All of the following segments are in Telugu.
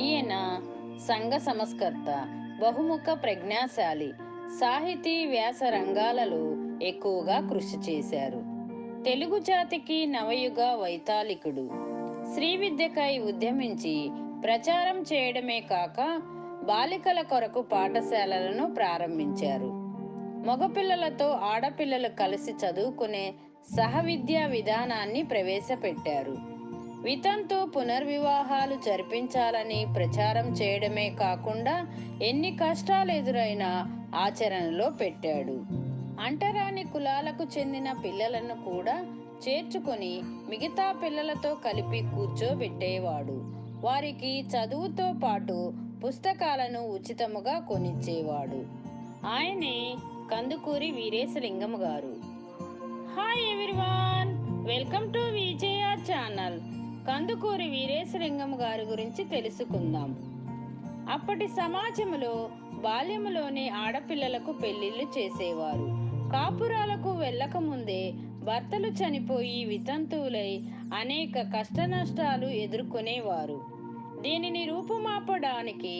ఈయన సంఘ సంస్కర్త, బహుముఖ ప్రజ్ఞాశాలి, సాహితీ వ్యాస రంగాలలో ఎక్కువగా కృషి చేశారు. తెలుగు జాతికి నవయుగ వైతాళికుడు. శ్రీ విద్యకై ఉద్యమించి ప్రచారం చేయడమే కాక బాలికల కొరకు పాఠశాలలను ప్రారంభించారు. మగపిల్లలతో ఆడపిల్లలు కలిసి చదువుకునే సహవిద్యా విధానాన్ని ప్రవేశపెట్టారు. వితంతు పునర్వివాహాలు జరిపించాలని ప్రచారం చేయడమే కాకుండా ఎన్ని కష్టాలు ఎదురైనా ఆచరణలో పెట్టాడు. అంటరాని కులాలకు చెందిన పిల్లలను కూడా చేర్చుకొని మిగతా పిల్లలతో కలిపి కూర్చోబెట్టేవాడు. వారికి చదువుతో పాటు పుస్తకాలను ఉచితముగా కొనిచ్చేవాడు. ఆయనే కందుకూరి వీరేశలింగం గారు. Hi everyone, welcome to Vijaya channel. Kandukuri Veeresalingam గారి గురించి తెలుసుకుందాం. అప్పటి సమాజంలో బాల్యములోనే ఆడపిల్లలకు పెళ్లిళ్లు చేసేవారు. కాపురాలకు వెళ్ళకముందే భర్తలు చనిపోయి వితంతువులై అనేక కష్టనష్టాలు ఎదుర్కొనేవారు. దీనిని రూపుమాపడానికి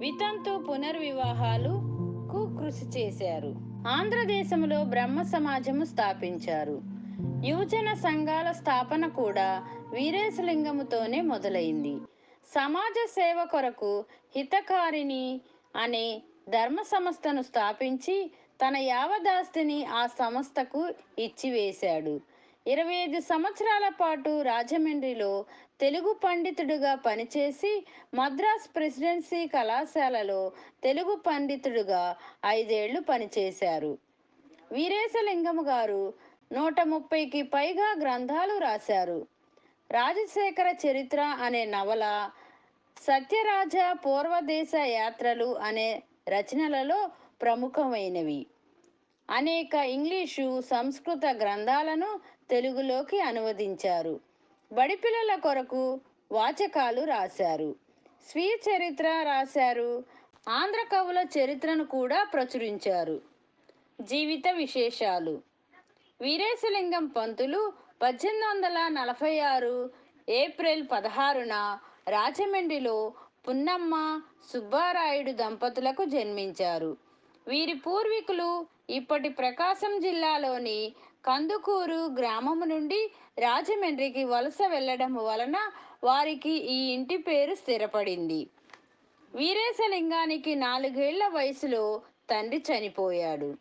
వితంతు పునర్వివాహాలకు కృషి చేశారు. ఆంధ్రదేశంలో బ్రహ్మ సమాజము స్థాపించారు. యువజన సంఘాల స్థాపన కూడా వీరేశలింగముతోనే మొదలైంది. సమాజ సేవ కొరకు హితకారిణి అనే ధర్మ సంస్థను స్థాపించి తన యావదాస్తిని ఆ సంస్థకు ఇచ్చివేశాడు. 25 సంవత్సరాల పాటు రాజమండ్రిలో తెలుగు పండితుడిగా పనిచేసి మద్రాస్ ప్రెసిడెన్సీ కళాశాలలో తెలుగు పండితుడిగా 5 ఏళ్లు పనిచేశారు. వీరేశలింగం గారు 130కి పైగా గ్రంథాలు రాశారు. రాజశేఖర చరిత్ర అనే నవల, సత్యరాజ పూర్వదేశ యాత్రలు అనే రచనలలో ప్రముఖమైనవి. అనేక ఇంగ్లీషు, సంస్కృత గ్రంథాలను తెలుగులోకి అనువదించారు. బడిపిల్లల కొరకు వాచకాలు రాశారు. స్వీయ చరిత్ర రాశారు. ఆంధ్ర కవుల చరిత్రను కూడా ప్రచురించారు. జీవిత విశేషాలు. వీరేశలింగం పంతులు 1846 ఏప్రిల్ 16న రాజమండ్రిలో పున్నమ్మ సుబ్బారాయుడు దంపతులకు జన్మించారు. వీరి పూర్వీకులు ఇప్పటి ప్రకాశం జిల్లాలోని కందుకూరు గ్రామము నుండి రాజమండ్రికి వలస వెళ్లడం వలన వారికి ఈ ఇంటి పేరు స్థిరపడింది. వీరేశలింగానికి 4 ఏళ్ల వయసులో తండ్రి చనిపోయాడు.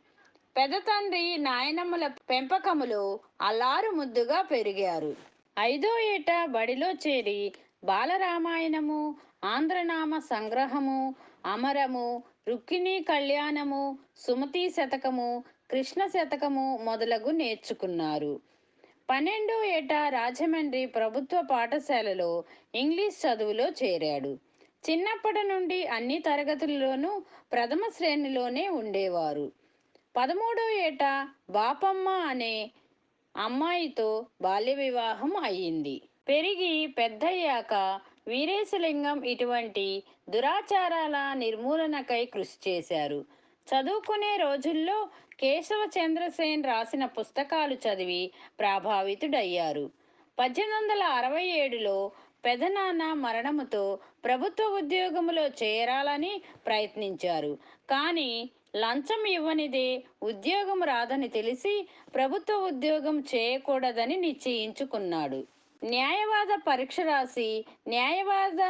పెద్ద తండ్రి నాయనమ్మల పెంపకములో అల్లారు ముద్దుగా పెరిగారు. 5వ ఏట బడిలో చేరి బాలరామాయణము, ఆంధ్రనామ సంగ్రహము, అమరము, రుక్మిణీ కళ్యాణము, సుమతీ శతకము, కృష్ణ శతకము మొదలగు నేర్చుకున్నారు. 12వ ఏట రాజమండ్రి ప్రభుత్వ పాఠశాలలో ఇంగ్లీష్ చదువులో చేరాడు. చిన్నప్పటి నుండి అన్ని తరగతుల్లోనూ ప్రథమ శ్రేణిలోనే ఉండేవారు. 13వ ఏట బాపమ్మ అనే అమ్మాయితో బాల్య వివాహం అయ్యింది. పెరిగి పెద్దయ్యాక వీరేశలింగం ఇటువంటి దురాచారాల నిర్మూలనకై కృషి చేశారు. చదువుకునే రోజుల్లో కేశవ చంద్రసేన్ రాసిన పుస్తకాలు చదివి ప్రభావితుడయ్యారు. 1867లో పెదనాన్న మరణముతో ప్రభుత్వ ఉద్యోగములో చేరాలని ప్రయత్నించారు. కానీ లంచం ఇవ్వనిదే ఉద్యోగం రాదని తెలిసి ప్రభుత్వ ఉద్యోగం చేయకూడదని నిశ్చయించుకున్నాడు. న్యాయవాద పరీక్ష రాసి న్యాయవాద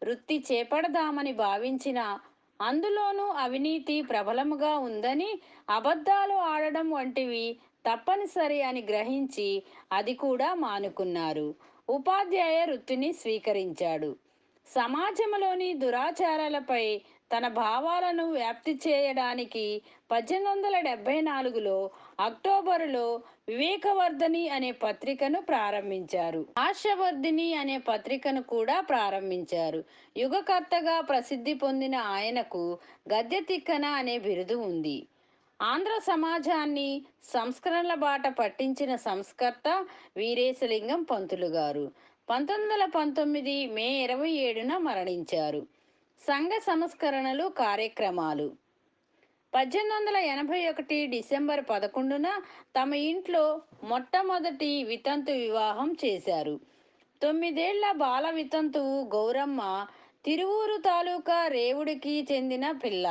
వృత్తి చేపడదామని భావించిన అందులోనూ అవినీతి ప్రబలముగా ఉందని, అబద్ధాలు ఆడడం వంటివి తప్పనిసరి అని గ్రహించి అది కూడా మానుకున్నారు. ఉపాధ్యాయ వృత్తిని స్వీకరించాడు. సమాజంలోని దురాచారాలపై తన భావాలను వ్యాప్తి చేయడానికి 1874లో అక్టోబరులో వివేకవర్ధిని అనే పత్రికను ప్రారంభించారు. ఆశవర్ధిని అనే పత్రికను కూడా ప్రారంభించారు. యుగకర్తగా ప్రసిద్ధి పొందిన ఆయనకు గద్య తిక్కన అనే బిరుదు ఉంది. ఆంధ్ర సమాజాన్ని సంస్కరణల బాట పట్టించిన సంస్కర్త వీరేశలింగం పంతులు గారు. 1919 మే 27న మరణించారు. సంఘ సంస్కరణలు కార్యక్రమాలు. 1881 డిసెంబర్ 11న తమ ఇంట్లో మొట్టమొదటి వితంతు వివాహం చేశారు. 9 ఏళ్ల బాల వితంతువు గౌరమ్మ తిరువూరు తాలూకా రేవుడికి చెందిన పిల్ల.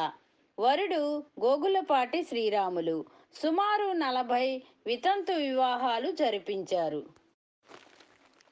వరుడు గోగులపాటి శ్రీరాములు. సుమారు 40 వితంతు వివాహాలు జరిపించారు.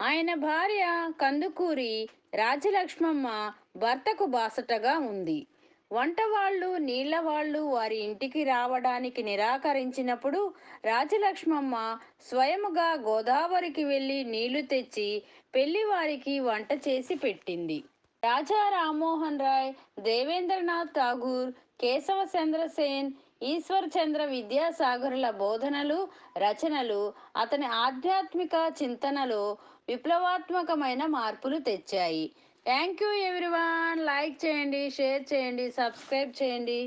ఆయన భార్య కందుకూరి రాజలక్ష్మమ్మ భర్తకు బాసటగా ఉంది. వంటవాళ్ళు నీళ్లవాళ్ళు వారి ఇంటికి రావడానికి నిరాకరించినప్పుడు రాజలక్ష్మమ్మ స్వయముగా గోదావరికి వెళ్ళి నీళ్లు తెచ్చి పెళ్లివారికి వంట చేసి పెట్టింది. రాజా రామ్మోహన్ రాయ్, దేవేంద్రనాథ్ ఠాగూర్, కేశవ చంద్ర సేన్, ఈశ్వర్ చంద్ర విద్యాసాగరుల బోధనలు, రచనలు అతని ఆధ్యాత్మిక చింతనలో విప్లవాత్మకమైన మార్పులు తెచ్చాయి. Thank you everyone. లైక్ చేయండి, షేర్ చేయండి, సబ్స్క్రైబ్ చేయండి.